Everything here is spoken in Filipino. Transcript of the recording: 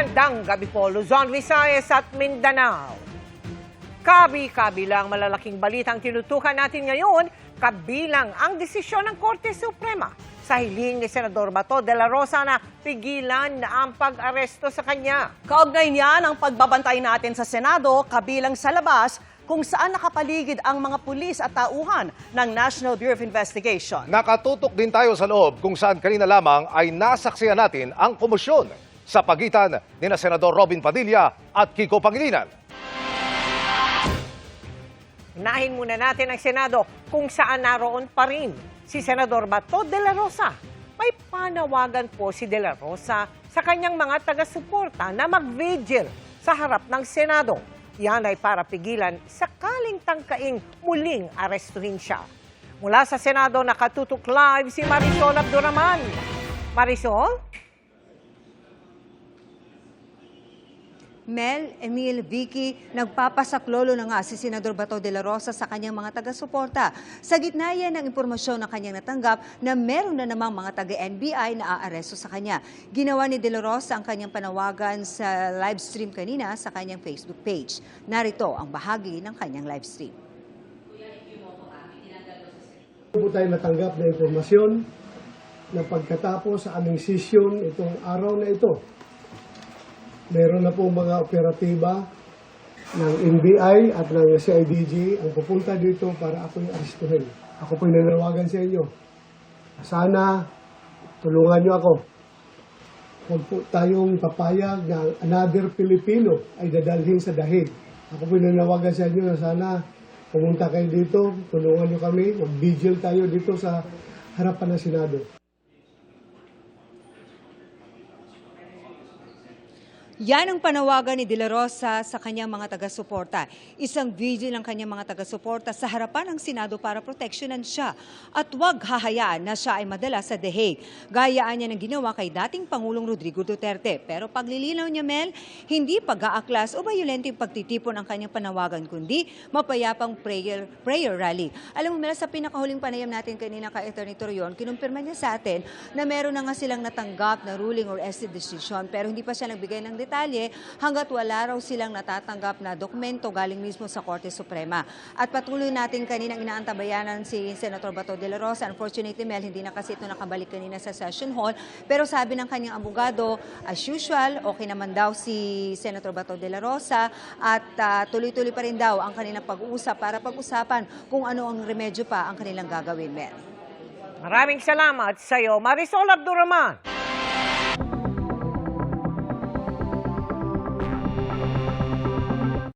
Magandang gabi po, Luzon, Visayas at Mindanao. Kabi-kabilang malalaking balitang tinutukan natin ngayon, kabilang ang desisyon ng Korte Suprema sa hiling ni Senador Bato de la Rosa na pigilan ang pag-aresto sa kanya. Kaugnay niyan ang pagbabantay natin sa Senado, kabilang sa labas, kung saan nakapaligid ang mga pulis at tauhan ng National Bureau of Investigation. Nakatutok din tayo sa loob kung saan kanina lamang ay nasaksihan natin ang komosyon sa pagitan ni na Senador Robin Padilla at Kiko Pangilinan. Unahin muna natin ang Senado kung saan naroon pa rin si Senador Bato de la Rosa. May panawagan po si de la Rosa sa kanyang mga taga-suporta na mag-vigil sa harap ng Senado. Yan ay para pigilan sakaling tangkaing muling arestuhin siya. Mula sa Senado, nakatutok live si Marisol Abduraman. Marisol? Mel, Emil, Vicky, nagpapasaklolo na nga si Senador Bato de la Rosa sa kanyang mga taga-suporta. Sa gitna yan ng impormasyon na kanyang natanggap na meron na namang mga taga-NBI na aaresto sa kanya. Ginawa ni de la Rosa ang kanyang panawagan sa live stream kanina sa kanyang Facebook page. Narito ang bahagi ng kanyang live stream. Po tayo natanggap na impormasyon na pagkatapos sa aming session itong araw na ito, meron na po mga operatiba ng NBI at ng CIDG ang pupunta dito para ako yung arestuhin. Ako po yung nanawagan sa inyo. Sana tulungan nyo ako. Huwag po tayong papayag na another Pilipino ay dadalhin sa dahig. Ako po yung nanawagan sa inyo na sana pumunta kayo dito, tulungan nyo kami, mag-vigil tayo dito sa harapan ng Senado. Yan ang panawagan ni De La Rosa sa kanyang mga taga-suporta. Isang vigil ng kanyang mga taga-suporta sa harapan ng Senado para proteksyonan siya at huwag hahayaan na siya ay madala sa The Hague. Gayaan niya ng ginawa kay dating Pangulong Rodrigo Duterte. Pero paglilinaw niya, Mel, hindi pag-aaklas o bayolenteng pagtitipon ang kanyang panawagan, kundi mapayapang prayer rally. Alam mo, Mel, sa pinakahuling panayam natin kanina kay Atty. Torion, kinumpirma niya sa atin na meron na nga silang natanggap na ruling or SC decision pero hindi pa siya nagbigay ng detalye hanggat wala raw silang natatanggap na dokumento galing mismo sa Korte Suprema. At patuloy natin kaninang inaantabayanan si Senator Bato de la Rosa. Unfortunately, Mel, hindi na kasi ito nakabalik kanina sa session hall. Pero sabi ng kanyang abogado, as usual, okay naman daw si Senator Bato de la Rosa at tuloy-tuloy pa rin daw ang kanilang pag-uusap para pag-usapan kung ano ang remedyo pa ang kanilang gagawin, Mel. Maraming salamat sa iyo, Marisol Abduraman.